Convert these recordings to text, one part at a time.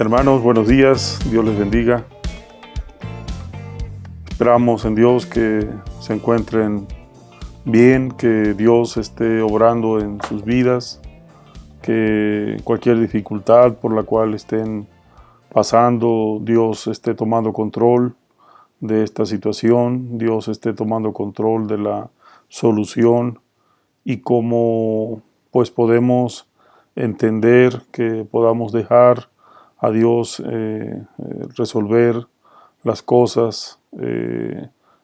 Hermanos, buenos días, Dios les bendiga. Esperamos en Dios que se encuentren bien, que Dios esté obrando en sus vidas, que cualquier dificultad por la cual estén pasando, Dios esté tomando control de esta situación, Dios esté tomando control de la solución y cómo pues podemos entender que podamos dejar a Dios resolver las cosas,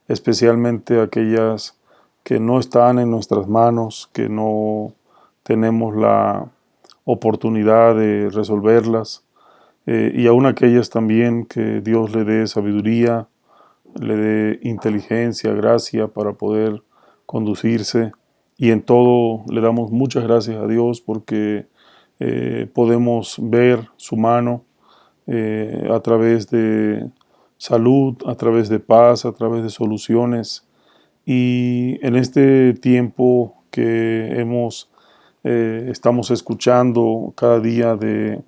especialmente aquellas que no están en nuestras manos, que no tenemos la oportunidad de resolverlas, y aún aquellas también que Dios le dé sabiduría, le dé inteligencia, gracia para poder conducirse. Y en todo le damos muchas gracias a Dios porque podemos ver su mano a través de salud, a través de paz, a través de soluciones. Y en este tiempo que estamos escuchando cada día de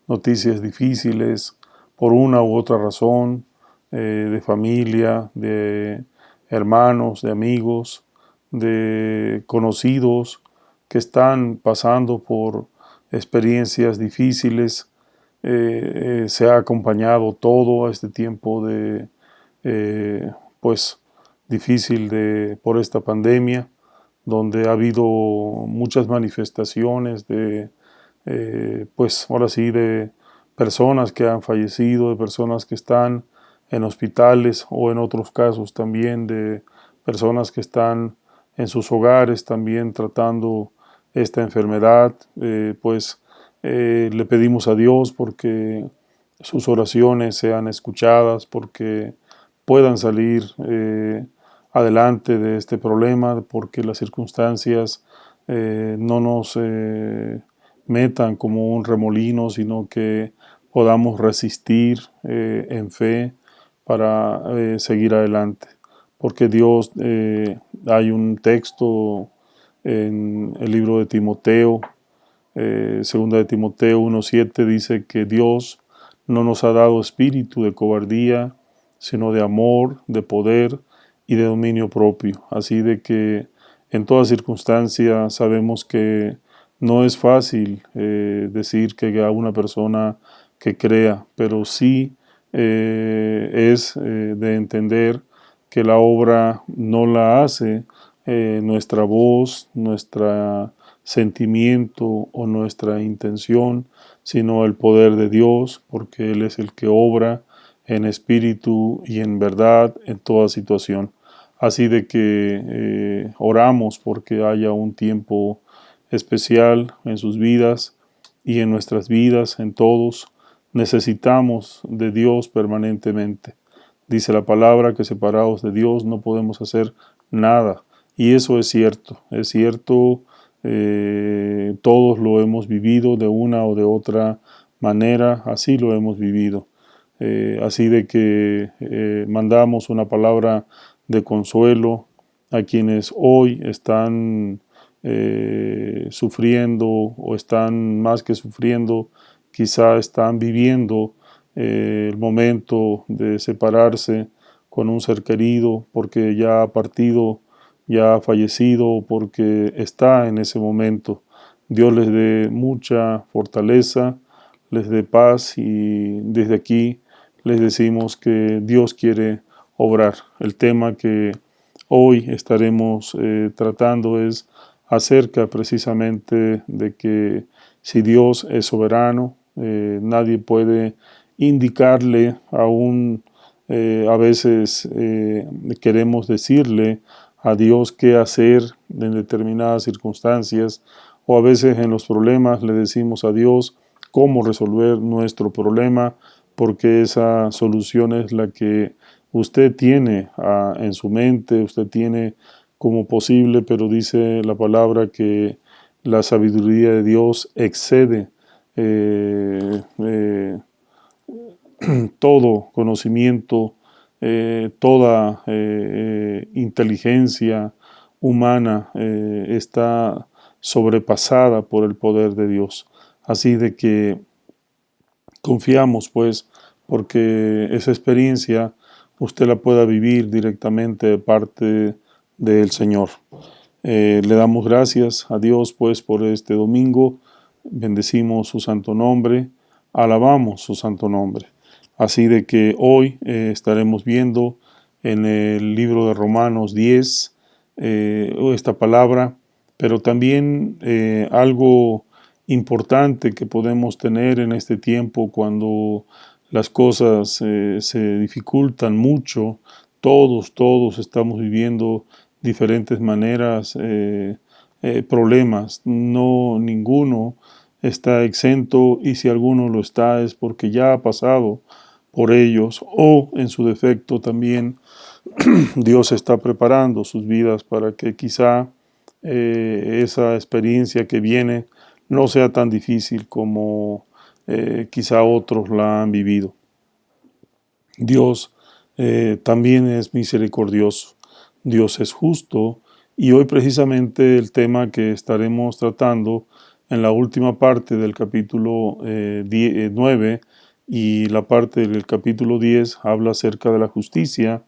noticias difíciles por una u otra razón, de familia, de hermanos, de amigos, de conocidos que están pasando por experiencias difíciles. Se ha acompañado todo este tiempo de pues difícil por esta pandemia, donde ha habido muchas manifestaciones de pues ahora sí de personas que han fallecido, de personas que están en hospitales o en otros casos también de personas que están en sus hogares también tratando esta enfermedad. Le pedimos a Dios porque sus oraciones sean escuchadas, porque puedan salir adelante de este problema, porque las circunstancias no nos metan como un remolino, sino que podamos resistir en fe para seguir adelante. Porque Dios, hay un texto en el libro de Timoteo, segunda de Timoteo 1:7, dice que Dios no nos ha dado espíritu de cobardía, sino de amor, de poder y de dominio propio. Así de que en toda circunstancia sabemos que no es fácil decir que a una persona que crea, pero sí es de entender que la obra no la hace nuestra voz, nuestro sentimiento o nuestra intención, sino el poder de Dios, porque Él es el que obra en espíritu y en verdad en toda situación. Así de que oramos porque haya un tiempo especial en sus vidas y en nuestras vidas, en todos. Necesitamos de Dios permanentemente. Dice la palabra que separados de Dios no podemos hacer nada. Y eso es cierto, todos lo hemos vivido de una o de otra manera, así lo hemos vivido. Así de que mandamos una palabra de consuelo a quienes hoy están sufriendo o están más que sufriendo, quizá están viviendo el momento de separarse con un ser querido porque ya ha partido, ya ha fallecido, porque está en ese momento. Dios les dé mucha fortaleza, les dé paz y desde aquí les decimos que Dios quiere obrar. El tema que hoy estaremos tratando es acerca precisamente de que si Dios es soberano, nadie puede indicarle a veces queremos decirle a Dios qué hacer en determinadas circunstancias, o a veces en los problemas le decimos a Dios cómo resolver nuestro problema, porque esa solución es la que usted tiene en su mente, usted tiene como posible, pero dice la palabra que la sabiduría de Dios excede todo conocimiento, toda inteligencia humana está sobrepasada por el poder de Dios. Así de que Confiamos, pues, porque esa experiencia usted la pueda vivir directamente de parte del Señor. Le damos gracias a Dios, pues, por este domingo. Bendecimos su santo nombre, alabamos su santo nombre. Así de que hoy estaremos viendo en el libro de Romanos 10 esta palabra, pero también algo importante que podemos tener en este tiempo cuando las cosas se dificultan mucho. Todos estamos viviendo diferentes maneras, problemas. No, ninguno está exento, y si alguno lo está es porque ya ha pasado por ellos, o en su defecto también Dios está preparando sus vidas para que quizá esa experiencia que viene no sea tan difícil como quizá otros la han vivido. Dios también es misericordioso, Dios es justo, y hoy precisamente el tema que estaremos tratando en la última parte del capítulo 9 y la parte del capítulo 10 habla acerca de la justicia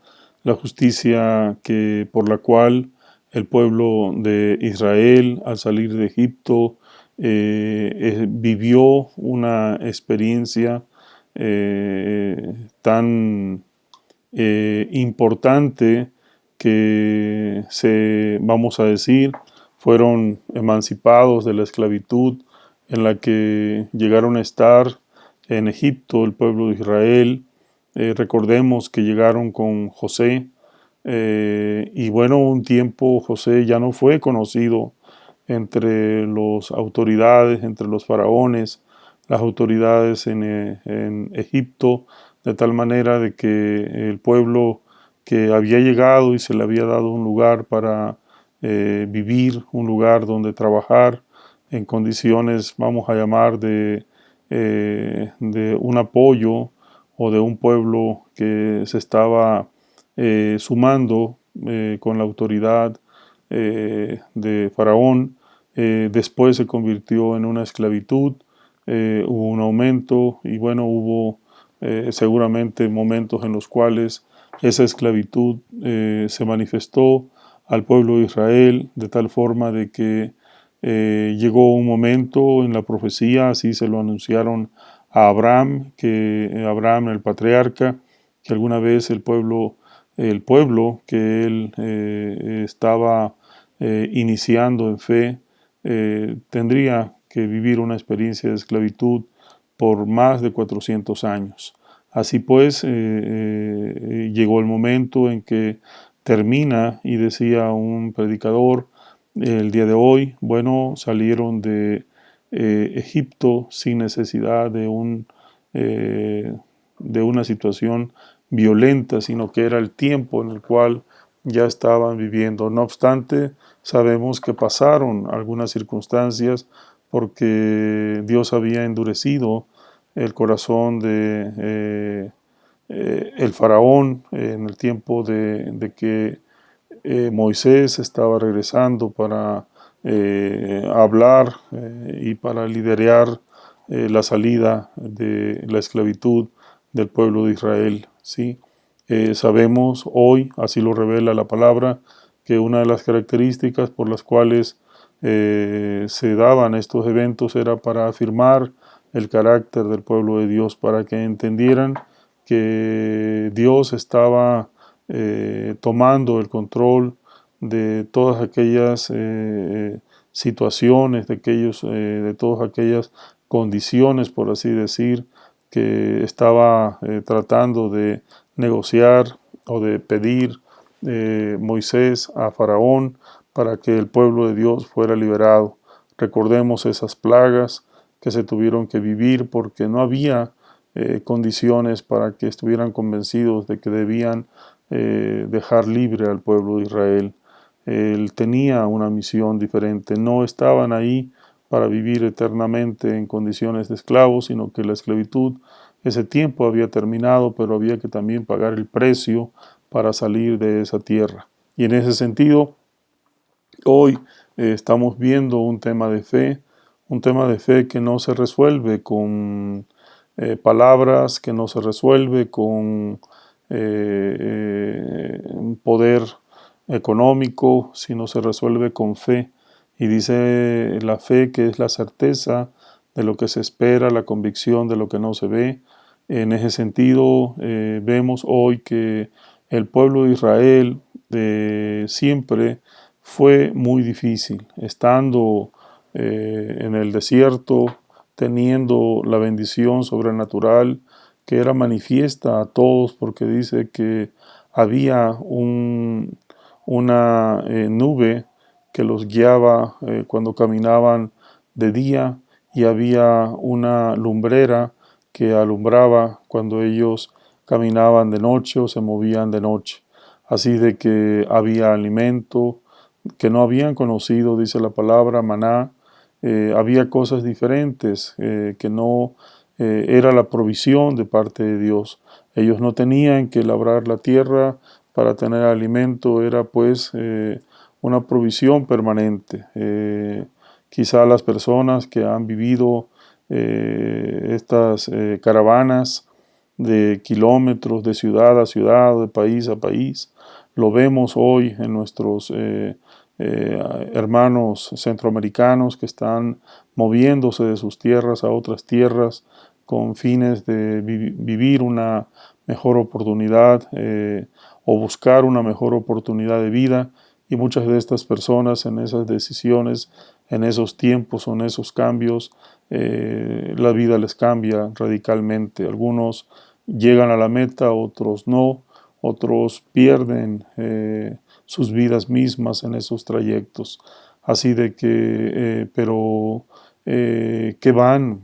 que, por la cual el pueblo de Israel al salir de Egipto vivió una experiencia tan importante que vamos a decir, fueron emancipados de la esclavitud en la que llegaron a estar en Egipto el pueblo de Israel. Recordemos que llegaron con José, y bueno, un tiempo José ya no fue conocido entre las autoridades, entre los faraones, las autoridades en Egipto, de tal manera de que el pueblo que había llegado y se le había dado un lugar para vivir, un lugar donde trabajar en condiciones, vamos a llamar, de un apoyo, o de un pueblo que se estaba sumando con la autoridad de Faraón. Después se convirtió en una esclavitud, hubo un aumento, y bueno, hubo seguramente momentos en los cuales esa esclavitud se manifestó al pueblo de Israel de tal forma de que llegó un momento en la profecía, así se lo anunciaron a Abraham, que Abraham, el patriarca, que alguna vez el pueblo que él estaba iniciando en fe, tendría que vivir una experiencia de esclavitud por más de 400 años. Así pues, llegó el momento en que termina, y decía un predicador el día de hoy, bueno, salieron de Egipto sin necesidad de una situación violenta, sino que era el tiempo en el cual ya estaban viviendo. No obstante, sabemos que pasaron algunas circunstancias porque Dios había endurecido el corazón de el faraón en el tiempo de que Moisés estaba regresando para hablar y para liderar la salida de la esclavitud del pueblo de Israel. ¿Sí? Sabemos hoy, así lo revela la palabra, que una de las características por las cuales se daban estos eventos era para afirmar el carácter del pueblo de Dios, para que entendieran que Dios estaba tomando el control de todas aquellas situaciones, de todas aquellas condiciones, por así decir, que estaba tratando de negociar o de pedir Moisés a Faraón para que el pueblo de Dios fuera liberado. Recordemos esas plagas que se tuvieron que vivir porque no había condiciones para que estuvieran convencidos de que debían dejar libre al pueblo de Israel. Él tenía una misión diferente, no estaban ahí para vivir eternamente en condiciones de esclavos, sino que la esclavitud, ese tiempo había terminado, pero había que también pagar el precio para salir de esa tierra. Y en ese sentido, hoy estamos viendo un tema de fe que no se resuelve con palabras, que no se resuelve con poder económico, sino se resuelve con fe. Y dice la fe que es la certeza de lo que se espera, la convicción de lo que no se ve. En ese sentido, vemos hoy que el pueblo de Israel siempre fue muy difícil, estando en el desierto, teniendo la bendición sobrenatural que era manifiesta a todos, porque dice que había una nube que los guiaba cuando caminaban de día, y había una lumbrera que alumbraba cuando ellos caminaban de noche o se movían de noche. Así de que había alimento que no habían conocido, dice la palabra, maná. Había cosas diferentes que no era la provisión de parte de Dios. Ellos no tenían que labrar la tierra para tener alimento, era pues una provisión permanente. Quizá las personas que han vivido estas caravanas de kilómetros de ciudad a ciudad, de país a país, lo vemos hoy en nuestros hermanos centroamericanos que están moviéndose de sus tierras a otras tierras con fines de vivir una mejor oportunidad o buscar una mejor oportunidad de vida. Y muchas de estas personas en esas decisiones, en esos tiempos o en esos cambios, la vida les cambia radicalmente. Algunos llegan a la meta, otros no, otros pierden sus vidas mismas en esos trayectos. Así de que, que van,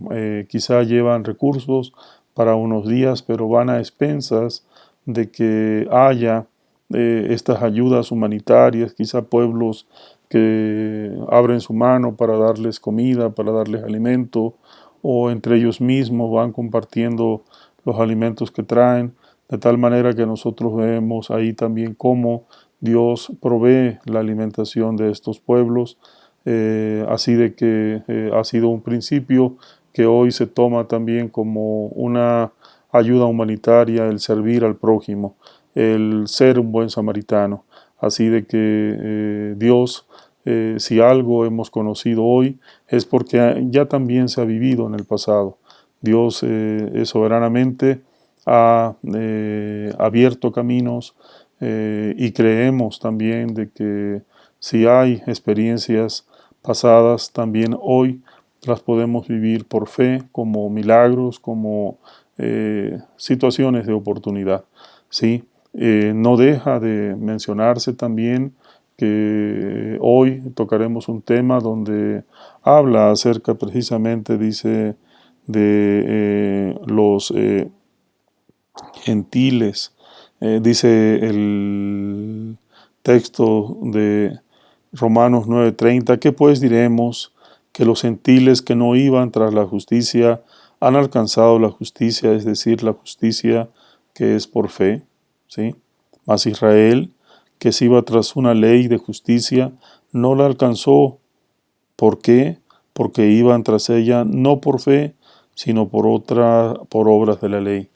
quizá llevan recursos para unos días, pero van a expensas de que haya estas ayudas humanitarias, quizá pueblos que abren su mano para darles comida, para darles alimento, o entre ellos mismos van compartiendo los alimentos que traen, de tal manera que nosotros vemos ahí también cómo Dios provee la alimentación de estos pueblos, así de que ha sido un principio que hoy se toma también como una ayuda humanitaria, el servir al prójimo, el ser un buen samaritano. Así de que Dios, si algo hemos conocido hoy, es porque ya también se ha vivido en el pasado. Dios soberanamente ha abierto caminos y creemos también de que si hay experiencias pasadas, también hoy las podemos vivir por fe, como milagros, como situaciones de oportunidad. ¿Sí? No deja de mencionarse también que hoy tocaremos un tema donde habla acerca precisamente, dice, de los gentiles. Dice el texto de Romanos 9:30, ¿qué pues diremos? Que los gentiles que no iban tras la justicia han alcanzado la justicia, es decir, la justicia que es por fe, ¿sí? Mas Israel, que se iba tras una ley de justicia, no la alcanzó. ¿Por qué? Porque iban tras ella no por fe, sino por obras de la ley.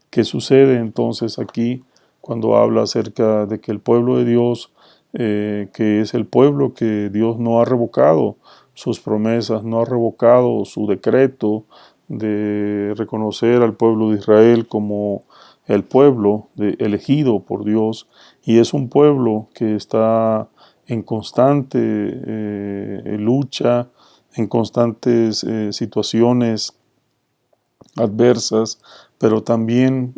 ¿Qué sucede entonces aquí cuando habla acerca de que el pueblo de Dios, que es el pueblo que Dios no ha revocado sus promesas, no ha revocado su decreto de reconocer al pueblo de Israel como el pueblo elegido por Dios, y es un pueblo que está en constante lucha, en constantes situaciones adversas, pero también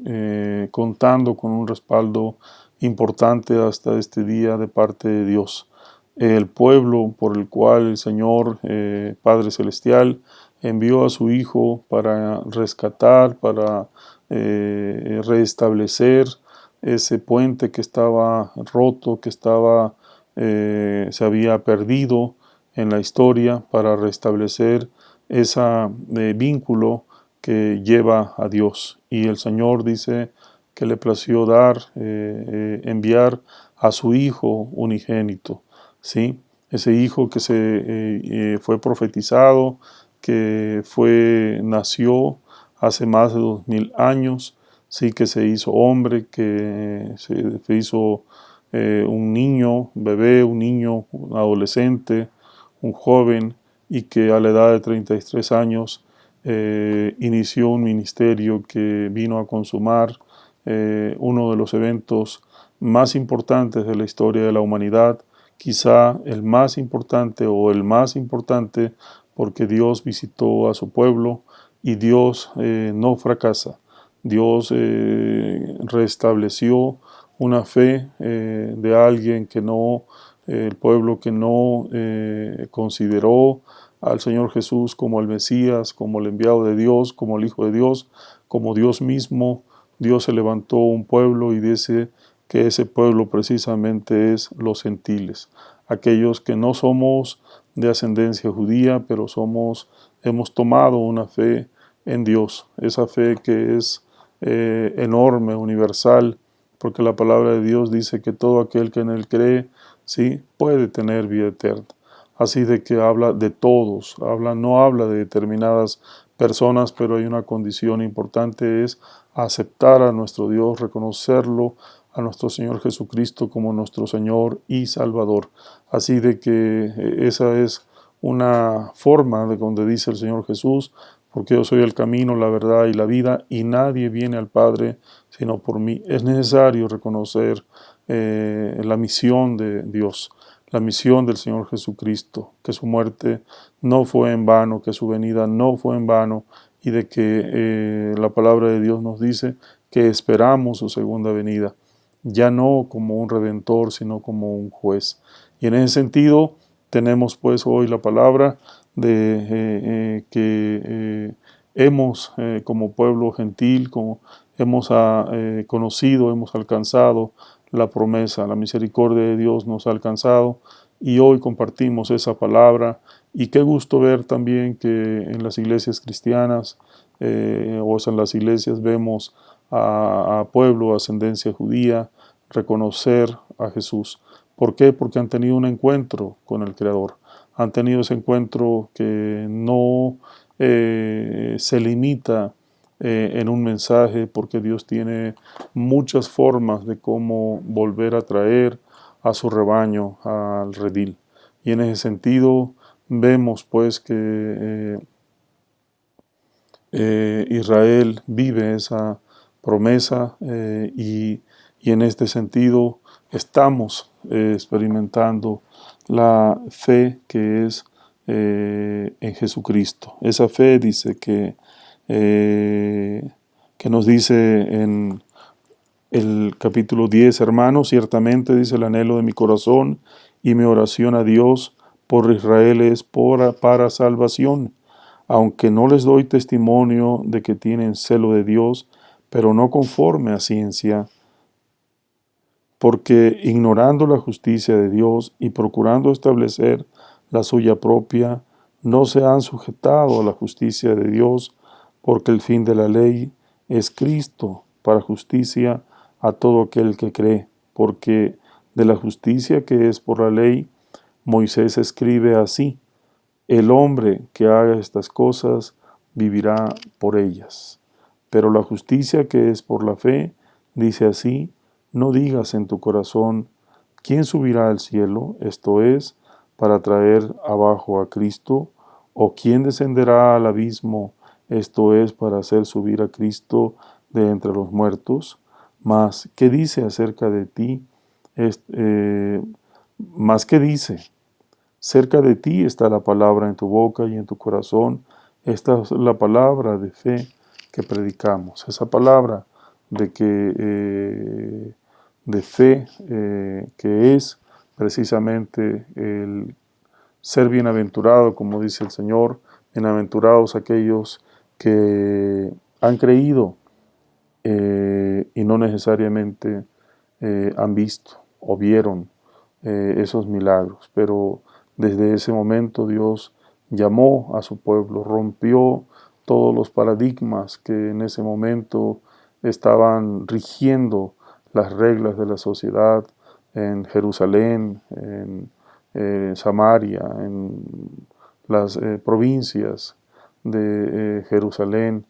contando con un respaldo importante hasta este día de parte de Dios. El pueblo por el cual el Señor, Padre Celestial, envió a su Hijo para rescatar, para restablecer ese puente que estaba roto, que se había perdido en la historia, para restablecer ese vínculo que lleva a Dios. Y el Señor dice que le plació enviar a su Hijo unigénito, ¿sí? Ese Hijo que fue profetizado, que nació hace más de 2000 años, sí que se hizo hombre, que se hizo un niño, un bebé, un niño, un adolescente, un joven, y que a la edad de 33 años inició un ministerio que vino a consumar uno de los eventos más importantes de la historia de la humanidad, quizá el más importante o el más importante, porque Dios visitó a su pueblo y Dios no fracasa. Dios restableció una fe de alguien que no, el pueblo que no consideró al Señor Jesús como el Mesías, como el enviado de Dios, como el Hijo de Dios, como Dios mismo. Dios se levantó un pueblo y dice que ese pueblo precisamente es los gentiles, aquellos que no somos de ascendencia judía, pero hemos tomado una fe en Dios, esa fe que es enorme, universal, porque la palabra de Dios dice que todo aquel que en él cree, sí, puede tener vida eterna. Así de que habla de todos, no habla de determinadas personas, pero hay una condición importante, es aceptar a nuestro Dios, reconocerlo, a nuestro Señor Jesucristo como nuestro Señor y Salvador. Así de que esa es una forma de donde dice el Señor Jesús, porque yo soy el camino, la verdad y la vida, y nadie viene al Padre sino por mí. Es necesario reconocer la misión de Dios, la misión del Señor Jesucristo, que su muerte no fue en vano, que su venida no fue en vano, y de que la palabra de Dios nos dice que esperamos su segunda venida, ya no como un redentor, sino como un juez. Y en ese sentido tenemos pues hoy la palabra de que hemos como pueblo gentil, como hemos conocido, hemos alcanzado la promesa, la misericordia de Dios nos ha alcanzado y hoy compartimos esa palabra. Y qué gusto ver también que en las iglesias cristianas o en las iglesias vemos a pueblo, a ascendencia judía, reconocer a Jesús. ¿Por qué? Porque han tenido un encuentro con el Creador. Han tenido ese encuentro que no se limita en un mensaje, porque Dios tiene muchas formas de cómo volver a traer a su rebaño al redil. Y en ese sentido vemos pues que Israel vive esa promesa y en este sentido estamos experimentando la fe que es en Jesucristo. Esa fe dice que nos dice en el capítulo 10, hermanos, ciertamente dice el anhelo de mi corazón y mi oración a Dios por Israel es para salvación, aunque no les doy testimonio de que tienen celo de Dios, pero no conforme a ciencia, porque ignorando la justicia de Dios y procurando establecer la suya propia, no se han sujetado a la justicia de Dios, porque el fin de la ley es Cristo para justicia a todo aquel que cree, porque de la justicia que es por la ley, Moisés escribe así: el hombre que haga estas cosas vivirá por ellas. Pero la justicia que es por la fe dice así: no digas en tu corazón, ¿quién subirá al cielo? Esto es, para traer abajo a Cristo, o ¿quién descenderá al abismo? Esto es, para hacer subir a Cristo de entre los muertos. Mas, ¿qué dice acerca de ti? Mas, ¿qué dice? Cerca de ti está la palabra en tu boca y en tu corazón. Esta es la palabra de fe que predicamos. Esa palabra de fe que es precisamente el ser bienaventurado, como dice el Señor. Bienaventurados aquellos que han creído y no necesariamente han visto o vieron esos milagros, pero desde ese momento Dios llamó a su pueblo, rompió todos los paradigmas que en ese momento estaban rigiendo las reglas de la sociedad en Jerusalén, en Samaria, en las provincias de Jerusalén,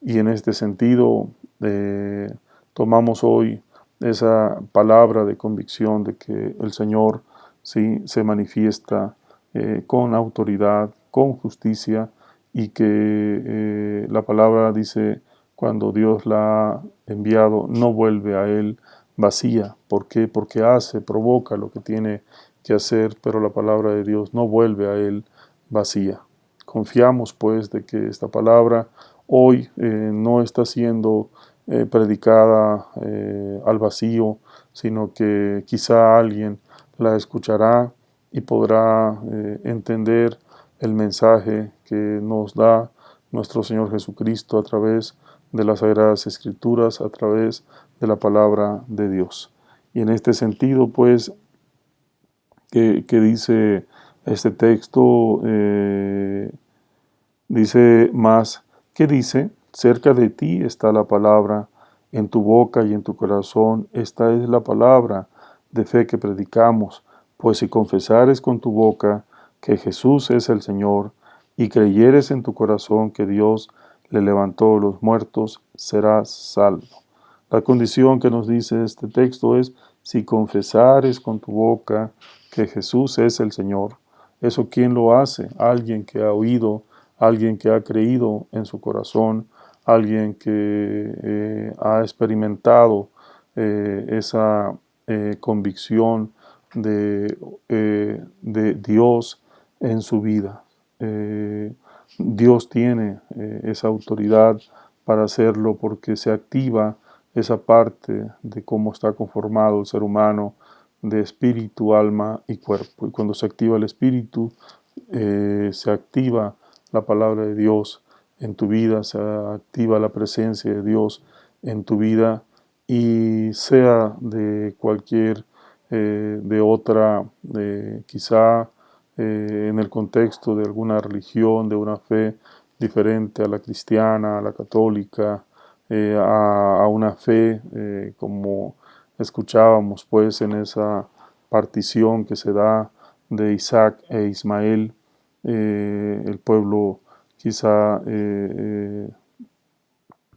Y en este sentido, tomamos hoy esa palabra de convicción de que el Señor sí se manifiesta con autoridad, con justicia, y que la palabra dice, cuando Dios la ha enviado, no vuelve a Él vacía. ¿Por qué? Porque provoca lo que tiene que hacer, pero la palabra de Dios no vuelve a Él vacía. Confiamos pues de que esta palabra hoy no está siendo predicada al vacío, sino que quizá alguien la escuchará y podrá entender el mensaje que nos da nuestro Señor Jesucristo a través de las Sagradas Escrituras, a través de la palabra de Dios. Y en este sentido, pues, que dice este texto, dice más, ¿qué dice? Cerca de ti está la palabra, en tu boca y en tu corazón. Esta es la palabra de fe que predicamos, pues si confesares con tu boca que Jesús es el Señor y creyeres en tu corazón que Dios le levantó de los muertos, serás salvo. La condición que nos dice este texto es, si confesares con tu boca que Jesús es el Señor. ¿Eso quién lo hace? Alguien que ha oído, alguien que ha creído en su corazón, alguien que ha experimentado esa convicción de Dios en su vida. Dios tiene esa autoridad para hacerlo porque se activa esa parte de cómo está conformado el ser humano de espíritu, alma y cuerpo. Y cuando se activa el espíritu, se activa la palabra de Dios en tu vida, se activa la presencia de Dios en tu vida, y sea de cualquier, de otra, quizá en el contexto de alguna religión, de una fe diferente a la cristiana, a la católica, a una fe como escuchábamos pues en esa partición que se da de Isaac e Ismael, el pueblo quizá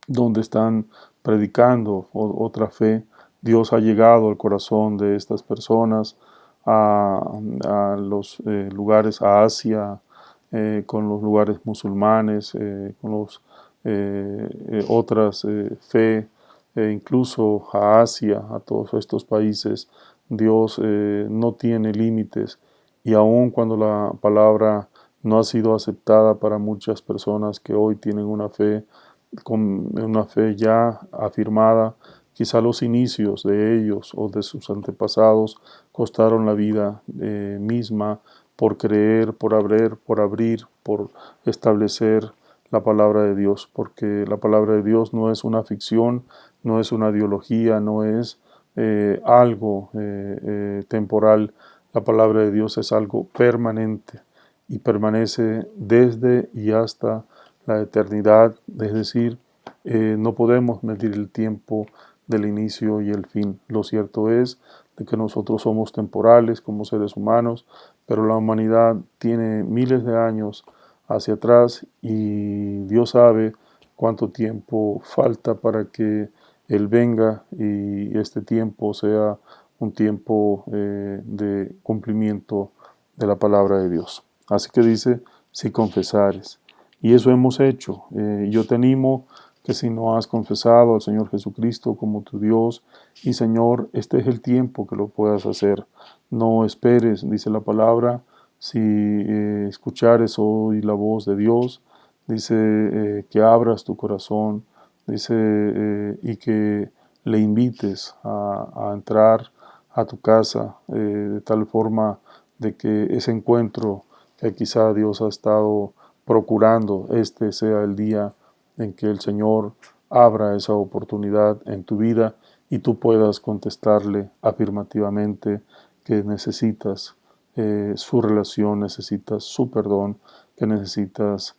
donde están predicando otra fe. Dios ha llegado al corazón de estas personas, a los lugares, a Asia, con los lugares musulmanes, con los otras fe, incluso a Asia, a todos estos países. Dios no tiene límites, y aun cuando la palabra no ha sido aceptada para muchas personas que hoy tienen una fe, con una fe ya afirmada, quizá los inicios de ellos o de sus antepasados costaron la vida misma por creer, por abrir, por establecer la palabra de Dios, porque la palabra de Dios no es una ficción, no es una ideología, no es algo temporal. La palabra de Dios es algo permanente y permanece desde y hasta la eternidad, es decir, no podemos medir el tiempo del inicio y el fin. Lo cierto es de que nosotros somos temporales como seres humanos, pero la humanidad tiene miles de años hacia atrás, y Dios sabe cuánto tiempo falta para que Él venga y este tiempo sea un tiempo de cumplimiento de la palabra de Dios. Así que dice, si confesares. Y eso hemos hecho. Yo te animo que si no has confesado al Señor Jesucristo como tu Dios y Señor, este es el tiempo que lo puedas hacer. No esperes, dice la palabra, si escuchares hoy la voz de Dios, dice que abras tu corazón, dice y que le invites a entrar a tu casa de tal forma de que ese encuentro que quizá Dios ha estado procurando, este sea el día en que el Señor abra esa oportunidad en tu vida y tú puedas contestarle afirmativamente que necesitas su relación, necesitas su perdón, que necesitas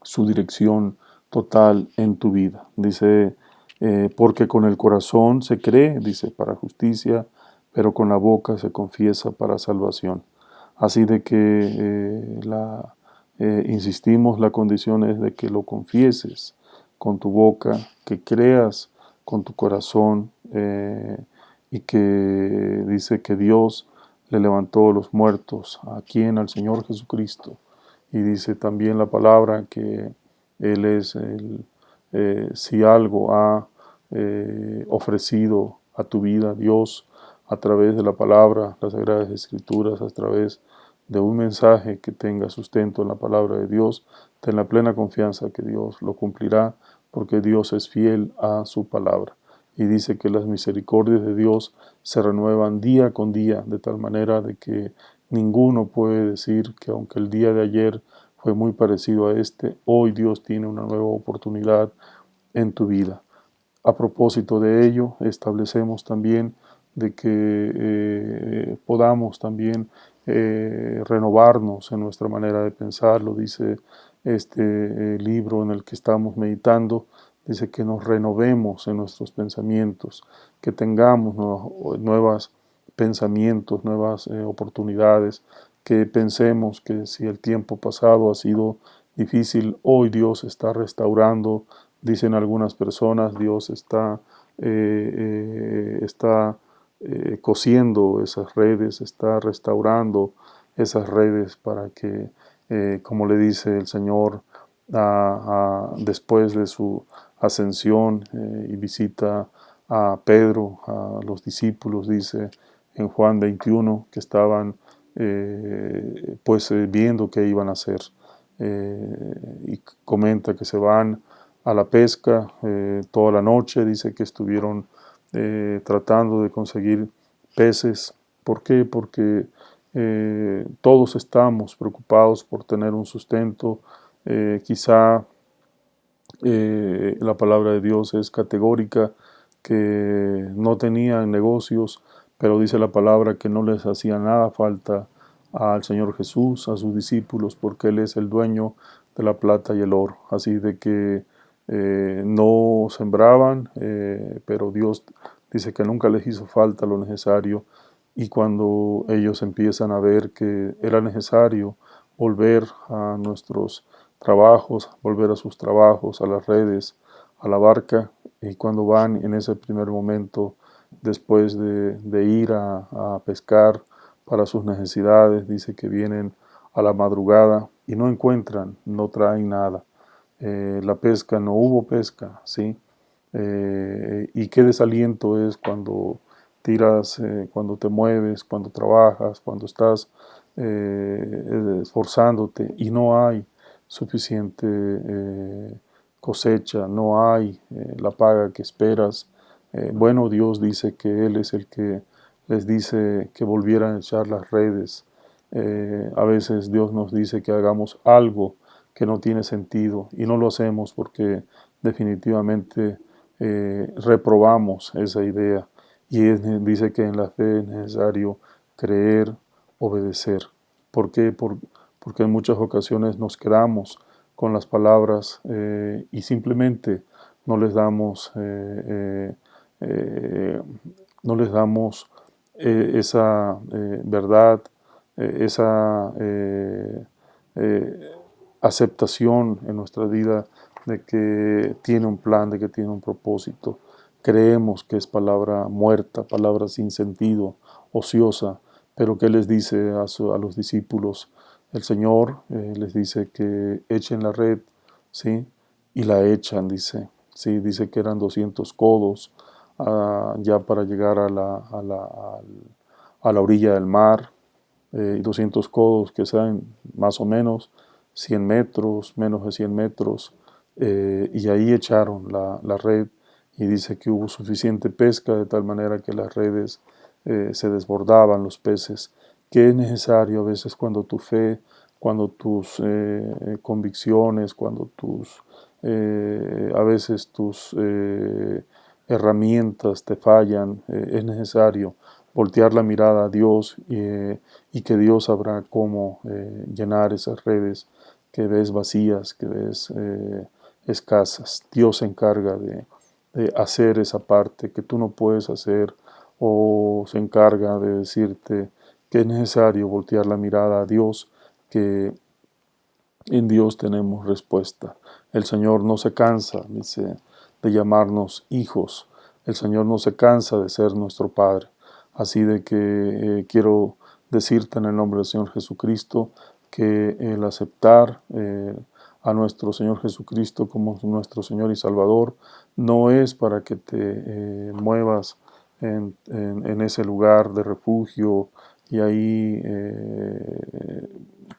su dirección total en tu vida. Dice, porque con el corazón se cree, dice, para justicia, pero con la boca se confiesa para salvación. Así de que insistimos, la condición es de que lo confieses con tu boca, que creas con tu corazón, y que dice que Dios le levantó a los muertos. ¿A quién? Al Señor Jesucristo. Y dice también la palabra que Él es si algo ha ofrecido a tu vida Dios a través de la palabra, las Sagradas Escrituras, a través de un mensaje que tenga sustento en la palabra de Dios, ten la plena confianza que Dios lo cumplirá, porque Dios es fiel a su palabra. Y dice que las misericordias de Dios se renuevan día con día, de tal manera de que ninguno puede decir que aunque el día de ayer fue muy parecido a este, hoy Dios tiene una nueva oportunidad en tu vida. A propósito de ello, establecemos también de que podamos también renovarnos en nuestra manera de pensar. Lo dice este libro en el que estamos meditando, dice que nos renovemos en nuestros pensamientos, que tengamos nuevos pensamientos, nuevas oportunidades, que pensemos que si el tiempo pasado ha sido difícil, hoy Dios está restaurando. Dicen algunas personas, Dios está cosiendo esas redes, está restaurando esas redes para que, como le dice el Señor, después de su ascensión y visita a Pedro, a los discípulos, dice en Juan 21, que estaban viendo qué iban a hacer. Y comenta que se van a la pesca toda la noche, dice que estuvieron tratando de conseguir peces. ¿Por qué? Porque todos estamos preocupados por tener un sustento. Quizá la palabra de Dios es categórica, que no tenían negocios, pero dice la palabra que no les hacía nada falta al Señor Jesús, a sus discípulos, porque Él es el dueño de la plata y el oro. Así de que no sembraban, pero Dios dice que nunca les hizo falta lo necesario. Y cuando ellos empiezan a ver que era necesario volver a nuestros trabajos, volver a sus trabajos, a las redes, a la barca, y cuando van en ese primer momento, después de ir a pescar para sus necesidades, dice que vienen a la madrugada y no encuentran, no traen nada. La pesca, no hubo pesca, ¿sí? Y qué desaliento es cuando tiras, cuando te mueves, cuando trabajas, cuando estás esforzándote y no hay suficiente cosecha, no hay la paga que esperas. Bueno, Dios dice que Él es el que les dice que volvieran a echar las redes. A veces Dios nos dice que hagamos algo que no tiene sentido y no lo hacemos porque definitivamente reprobamos esa idea. Y dice que en la fe es necesario creer, obedecer. ¿Por qué? Porque en muchas ocasiones nos quedamos con las palabras y simplemente no les damos, no les damos esa verdad, esa aceptación en nuestra vida de que tiene un plan, de que tiene un propósito. Creemos que es palabra muerta, palabra sin sentido, ociosa, pero ¿qué les dice a los discípulos? El Señor les dice que echen la red, ¿sí? Y la echan, dice. Sí, dice que eran 200 codos ya para llegar a la orilla del mar, 200 codos que sean más o menos 100 metros, menos de 100 metros, y ahí echaron la red y dice que hubo suficiente pesca de tal manera que las redes se desbordaban los peces, que es necesario a veces cuando tu fe, cuando tus convicciones, cuando a veces tus herramientas te fallan, es necesario voltear la mirada a Dios y que Dios sabrá cómo llenar esas redes que ves vacías, que ves escasas. Dios se encarga de hacer esa parte que tú no puedes hacer, o se encarga de decirte que es necesario voltear la mirada a Dios, que En Dios tenemos respuesta. El Señor no se cansa, dice, de llamarnos hijos. El Señor no se cansa de ser nuestro Padre. Así de que quiero decirte en el nombre del Señor Jesucristo que el aceptar a nuestro Señor Jesucristo como nuestro Señor y Salvador no es para que te muevas en ese lugar de refugio y ahí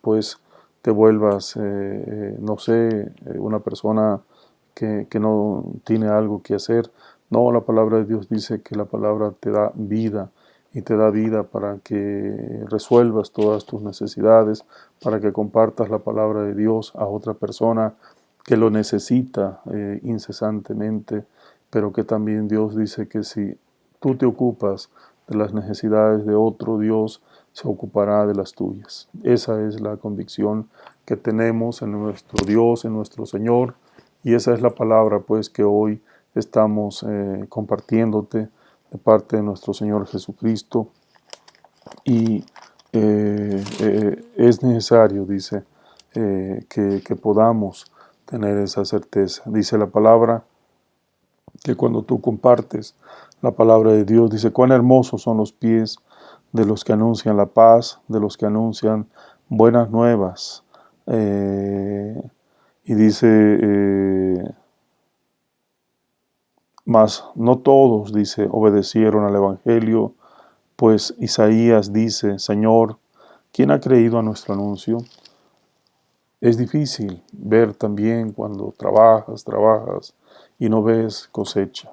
pues te vuelvas, no sé, una persona que no tiene algo que hacer. No, la palabra de Dios dice que la palabra te da vida y te da vida para que resuelvas todas tus necesidades, para que compartas la palabra de Dios a otra persona que lo necesita incesantemente, pero que también Dios dice que si tú te ocupas de las necesidades de otro, Dios se ocupará de las tuyas. Esa es la convicción que tenemos en nuestro Dios, en nuestro Señor, y esa es la palabra pues que hoy estamos compartiéndote de parte de nuestro Señor Jesucristo. Y es necesario, dice, que podamos tener esa certeza. Dice la palabra que cuando tú compartes la palabra de Dios, dice, cuán hermosos son los pies de los que anuncian la paz, de los que anuncian buenas nuevas. Y dice, mas no todos, dice, obedecieron al Evangelio, pues Isaías dice, Señor, ¿quién ha creído a nuestro anuncio? Es difícil ver también cuando trabajas y no ves cosecha.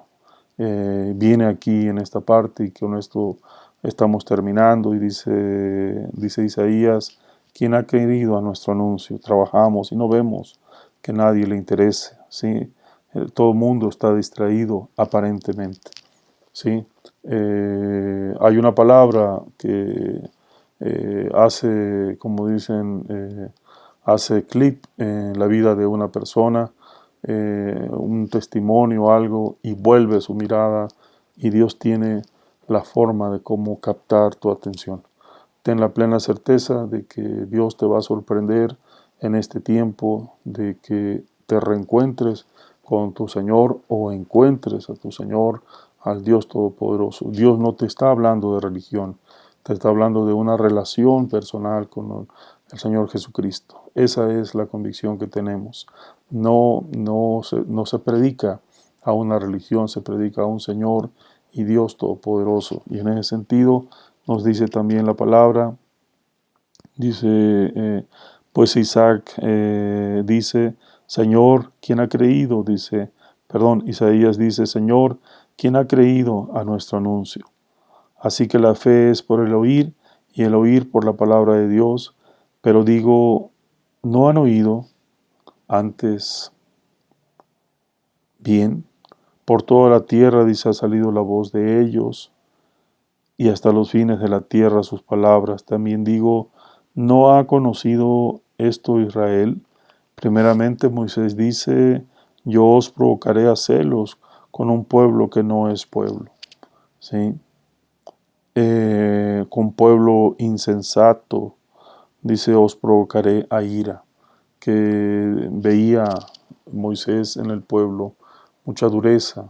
Viene aquí en esta parte y con esto estamos terminando y dice Isaías, ¿quién ha creído a nuestro anuncio? Trabajamos y no vemos que nadie le interese, ¿sí? Todo el mundo está distraído aparentemente, ¿sí? Hay una palabra que hace, como dicen, hace clip en la vida de una persona, un testimonio o algo, y vuelve su mirada y Dios tiene la forma de cómo captar tu atención. Ten la plena certeza de que Dios te va a sorprender en este tiempo, de que te reencuentres con tu Señor o encuentres a tu Señor, al Dios Todopoderoso. Dios no te está hablando de religión, te está hablando de una relación personal con el Señor Jesucristo. Esa es la convicción que tenemos. No se predica a una religión, se predica a un Señor y Dios Todopoderoso. Y en ese sentido nos dice también la palabra, dice, pues Isaac dice, Señor, ¿quién ha creído? Dice, perdón, Isaías dice, Señor, ¿quién ha creído a nuestro anuncio? Así que la fe es por el oír y el oír por la palabra de Dios. Pero digo, ¿no han oído antes bien? Por toda la tierra, dice, ha salido la voz de ellos y hasta los fines de la tierra sus palabras. También digo, ¿no ha conocido esto Israel? Primeramente Moisés dice, yo os provocaré a celos con un pueblo que no es pueblo, ¿sí? Con pueblo insensato, dice, os provocaré a ira, que veía Moisés en el pueblo mucha dureza,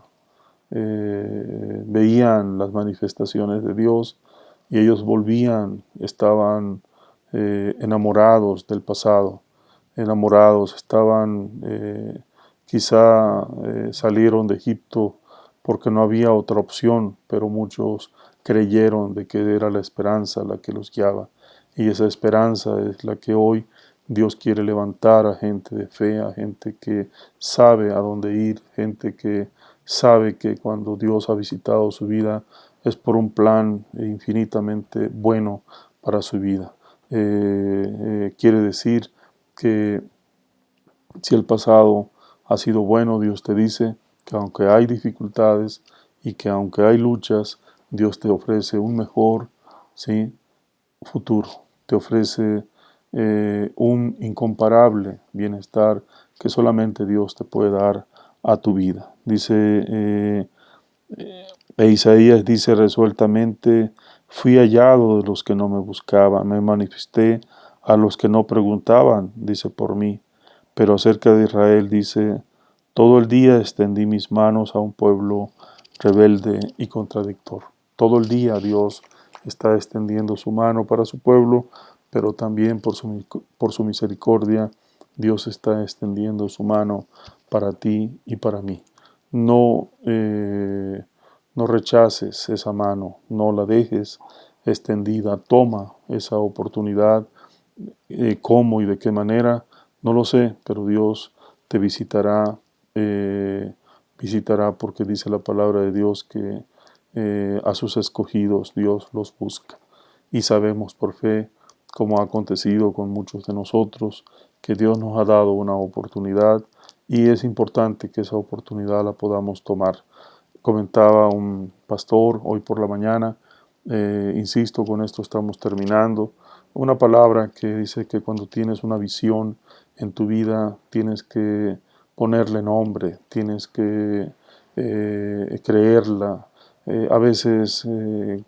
veían las manifestaciones de Dios y ellos volvían, estaban enamorados del pasado, enamorados, estaban, quizá salieron de Egipto porque no había otra opción, pero muchos creyeron de que era la esperanza la que los guiaba. Y esa esperanza es la que hoy Dios quiere levantar a gente de fe, a gente que sabe a dónde ir, gente que sabe que cuando Dios ha visitado su vida es por un plan infinitamente bueno para su vida. Quiere decir que si el pasado ha sido bueno, Dios te dice que aunque hay dificultades y que aunque hay luchas, Dios te ofrece un mejor, ¿sí?, futuro. Te ofrece un incomparable bienestar que solamente Dios te puede dar a tu vida. Dice, Isaías dice resueltamente, fui hallado de los que no me buscaban, me manifesté a los que no preguntaban, dice, por mí. Pero acerca de Israel dice, todo el día extendí mis manos a un pueblo rebelde y contradictor. Todo el día Dios está extendiendo su mano para su pueblo, pero también por su misericordia Dios está extendiendo su mano para ti y para mí. No, no rechaces esa mano, no la dejes extendida, toma esa oportunidad. ¿Cómo y de qué manera? No lo sé, pero Dios te visitará, eh, visitará porque dice la palabra de Dios que a sus escogidos Dios los busca. Y sabemos por fe, como ha acontecido con muchos de nosotros, que Dios nos ha dado una oportunidad y es importante que esa oportunidad la podamos tomar. Comentaba un pastor hoy por la mañana, insisto, con esto estamos terminando, una palabra que dice que cuando tienes una visión en tu vida tienes que ponerle nombre, tienes que creerla. A veces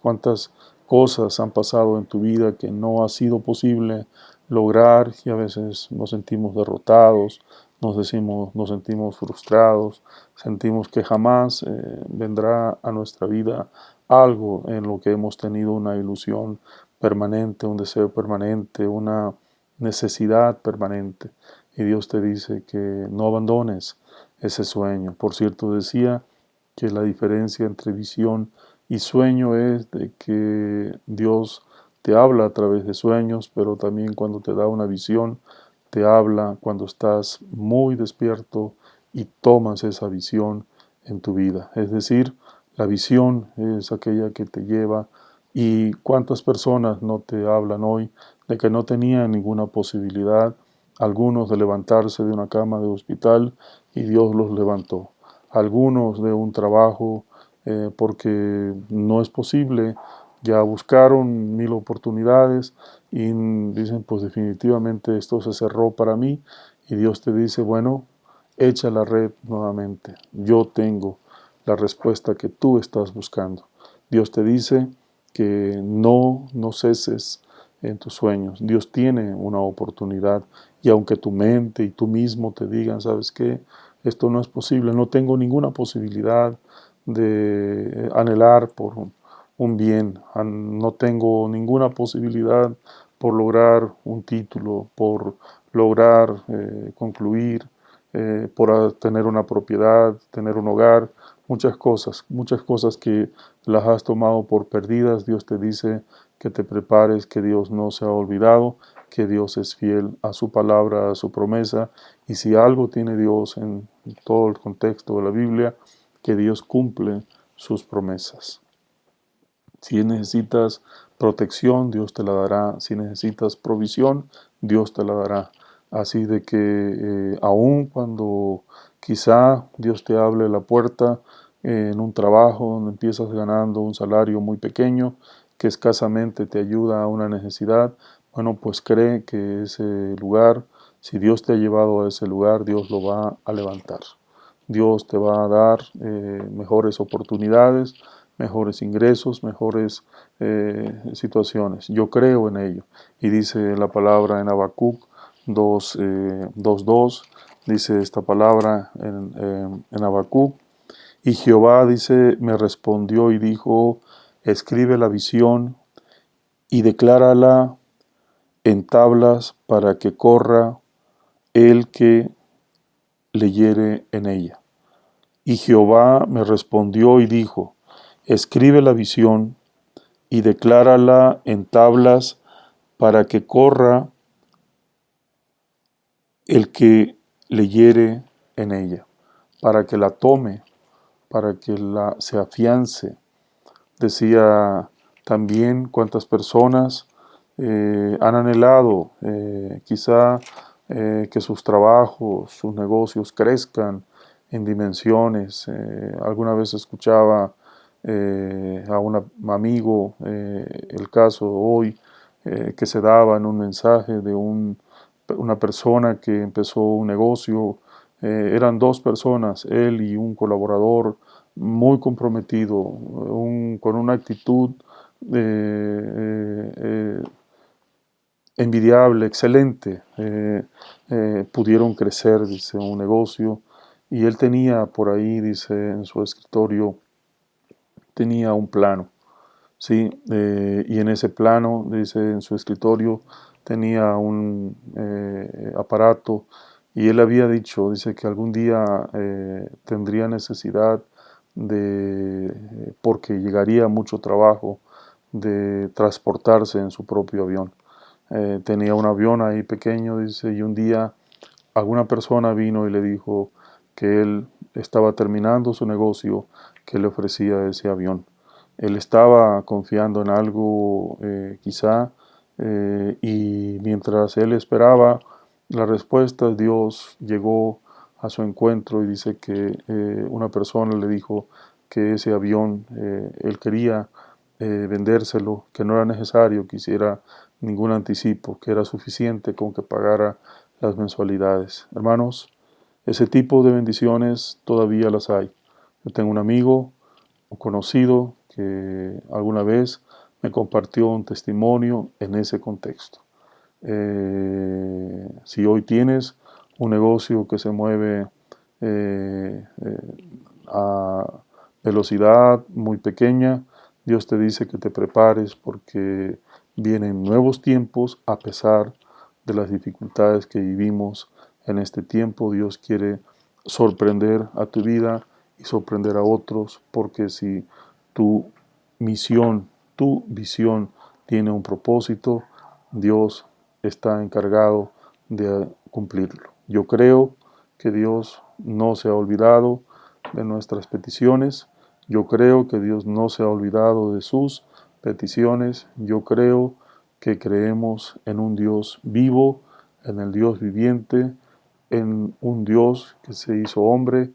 cuántas cosas han pasado en tu vida que no ha sido posible lograr y a veces nos sentimos derrotados, nos sentimos frustrados, sentimos que jamás vendrá a nuestra vida algo en lo que hemos tenido una ilusión permanente, un deseo permanente, una necesidad permanente. Y Dios te dice que no abandones ese sueño. Por cierto, decía que la diferencia entre visión y sueño es de que Dios te habla a través de sueños, pero también cuando te da una visión, te habla cuando estás muy despierto y tomas esa visión en tu vida. Es decir, la visión es aquella que te lleva y cuántas personas no te hablan hoy de que no tenían ninguna posibilidad, algunos de levantarse de una cama de hospital y Dios los levantó, algunos de un trabajo porque no es posible, ya buscaron mil oportunidades y dicen pues definitivamente esto se cerró para mí y Dios te dice bueno, echa la red nuevamente, yo tengo la respuesta que tú estás buscando. Dios te dice que no ceses en tus sueños. Dios tiene una oportunidad y aunque tu mente y tú mismo te digan, ¿sabes qué? Esto no es posible, no tengo ninguna posibilidad de anhelar por un bien, no tengo ninguna posibilidad por lograr un título, por lograr concluir, por tener una propiedad, tener un hogar, muchas cosas que las has tomado por perdidas. Dios te dice que te prepares, que Dios no se ha olvidado, que Dios es fiel a su palabra, a su promesa, y si algo tiene Dios en todo el contexto de la Biblia, que Dios cumple sus promesas. Si necesitas protección, Dios te la dará. Si necesitas provisión, Dios te la dará. Así de que aun cuando quizá Dios te hable la puerta en un trabajo donde empiezas ganando un salario muy pequeño, que escasamente te ayuda a una necesidad, bueno, pues cree que ese lugar, si Dios te ha llevado a ese lugar, Dios lo va a levantar. Dios te va a dar mejores oportunidades, mejores ingresos, mejores situaciones. Yo creo en ello. Y dice la palabra en Habacuc 2:2, dice esta palabra en Habacuc. Y Jehová dice, me respondió y dijo, escribe la visión y declárala en tablas para que corra el que leyere en ella. Y Jehová me respondió y dijo, escribe la visión y declárala en tablas para que corra el que leyere en ella, para que la tome, para que se afiance. Decía también cuántas personas han anhelado quizá que sus trabajos, sus negocios crezcan en dimensiones. Alguna vez escuchaba a un amigo el caso hoy que se daba en un mensaje de una persona que empezó un negocio. Eran dos personas, él y un colaborador muy comprometido, con una actitud envidiable, excelente. Pudieron crecer, dice, un negocio. Y él tenía por ahí, dice, en su escritorio, tenía un plano. Sí, y en ese plano, dice, en su escritorio tenía un aparato y él había dicho, dice, que algún día tendría necesidad porque llegaría mucho trabajo, de transportarse en su propio avión. Tenía un avión ahí pequeño, dice, y un día alguna persona vino y le dijo que él estaba terminando su negocio, que le ofrecía ese avión. Él estaba confiando en algo quizá, y mientras él esperaba la respuesta, Dios llegó a su encuentro y dice que una persona le dijo que ese avión él quería vendérselo, que no era necesario que hiciera ningún anticipo, que era suficiente con que pagara las mensualidades. Hermanos, ese tipo de bendiciones todavía las hay. Yo tengo un amigo, un conocido, que alguna vez me compartió un testimonio en ese contexto. Si hoy tienes un negocio que se mueve a velocidad muy pequeña, Dios te dice que te prepares porque vienen nuevos tiempos a pesar de las dificultades que vivimos en este tiempo. Dios quiere sorprender a tu vida y sorprender a otros, porque si tu misión, tu visión tiene un propósito, Dios está encargado de cumplirlo. Yo creo que Dios no se ha olvidado de nuestras peticiones. Yo creo que Dios no se ha olvidado de sus peticiones. Yo creo que creemos en un Dios vivo, en el Dios viviente, en un Dios que se hizo hombre,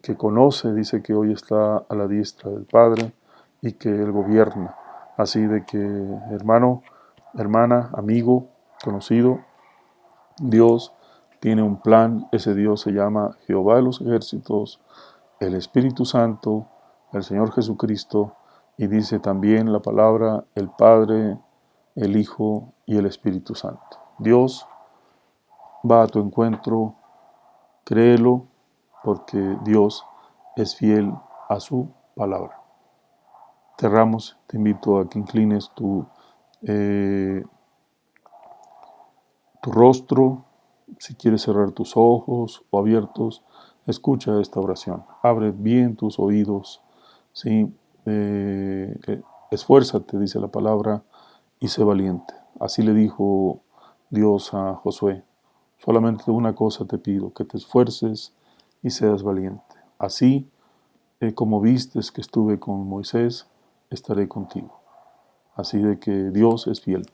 que conoce, dice que hoy está a la diestra del Padre y que Él gobierna. Así de que, hermano, hermana, amigo, conocido, Dios tiene un plan. Ese Dios se llama Jehová de los ejércitos, el Espíritu Santo, el Señor Jesucristo, y dice también la palabra el Padre, el Hijo y el Espíritu Santo. Dios va a tu encuentro, créelo, porque Dios es fiel a su palabra. Cerramos, te invito a que inclines tu rostro, si quieres cerrar tus ojos o abiertos, escucha esta oración. Abre bien tus oídos, ¿sí? Esfuérzate, dice la palabra, y sé valiente. Así le dijo Dios a Josué. Solamente una cosa te pido, que te esfuerces y seas valiente. Así como vistes que estuve con Moisés, estaré contigo. Así de que Dios es fiel.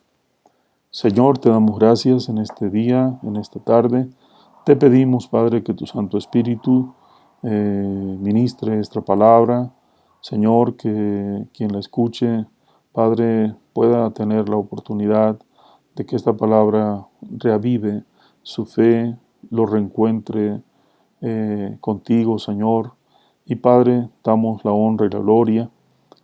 Señor, te damos gracias en este día, en esta tarde. Te pedimos, Padre, que tu Santo Espíritu ministre esta palabra. Señor, que quien la escuche, Padre, pueda tener la oportunidad de que esta palabra reavive su fe, lo reencuentre contigo, Señor. Y Padre, damos la honra y la gloria.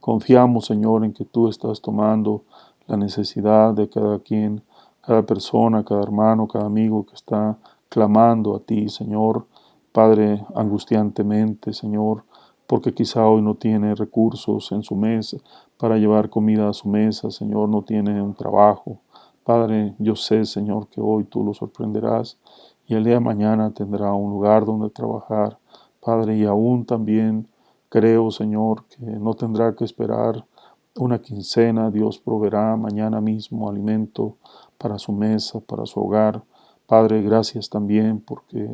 Confiamos, Señor, en que tú estás tomando la necesidad de cada quien, cada persona, cada hermano, cada amigo que está clamando a ti, Señor, Padre, angustiantemente, Señor, porque quizá hoy no tiene recursos en su mesa para llevar comida a su mesa, Señor, no tiene un trabajo. Padre, yo sé, Señor, que hoy tú lo sorprenderás y el día de mañana tendrá un lugar donde trabajar. Padre, y aún también creo, Señor, que no tendrá que esperar una quincena. Dios proveerá mañana mismo alimento para su mesa, para su hogar. Padre, gracias también porque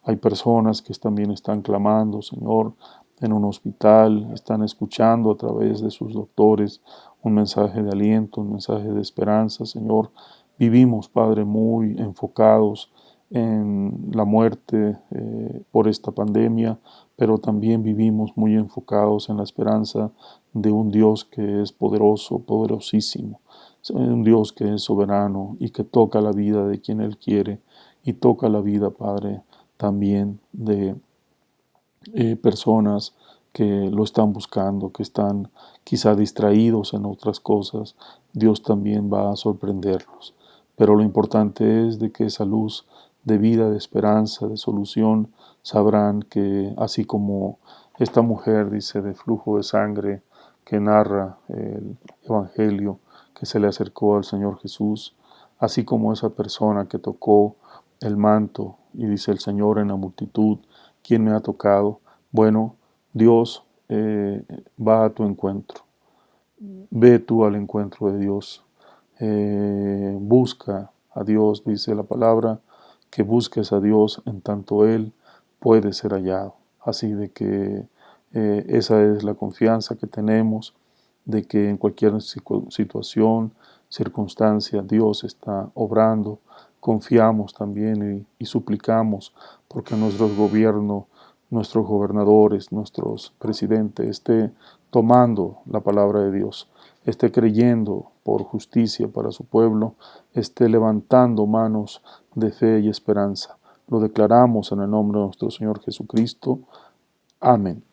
hay personas que también están clamando, Señor, en un hospital, están escuchando a través de sus doctores un mensaje de aliento, un mensaje de esperanza, Señor. Vivimos, Padre, muy enfocados en la muerte por esta pandemia, pero también vivimos muy enfocados en la esperanza de un Dios que es poderoso, poderosísimo, un Dios que es soberano y que toca la vida de quien Él quiere y toca la vida, Padre, también de personas que lo están buscando, que están quizá distraídos en otras cosas. Dios también va a sorprenderlos. pero lo importante es de que esa luz de vida, de esperanza, de solución, sabrán que así como esta mujer, dice, de flujo de sangre que narra el Evangelio, que se le acercó al Señor Jesús, así como esa persona que tocó el manto y dice el Señor en la multitud, ¿quién me ha tocado? Bueno, Dios va a tu encuentro. Ve tú al encuentro de Dios. Busca a Dios, dice la palabra, que busques a Dios en tanto Él puede ser hallado. Así de que esa es la confianza que tenemos de que en cualquier situación, circunstancia, Dios está obrando. Confiamos también y suplicamos porque nuestros gobiernos, nuestros gobernadores, nuestros presidentes esté tomando la palabra de Dios, esté creyendo por justicia para su pueblo, esté levantando manos de fe y esperanza. Lo declaramos en el nombre de nuestro Señor Jesucristo. Amén.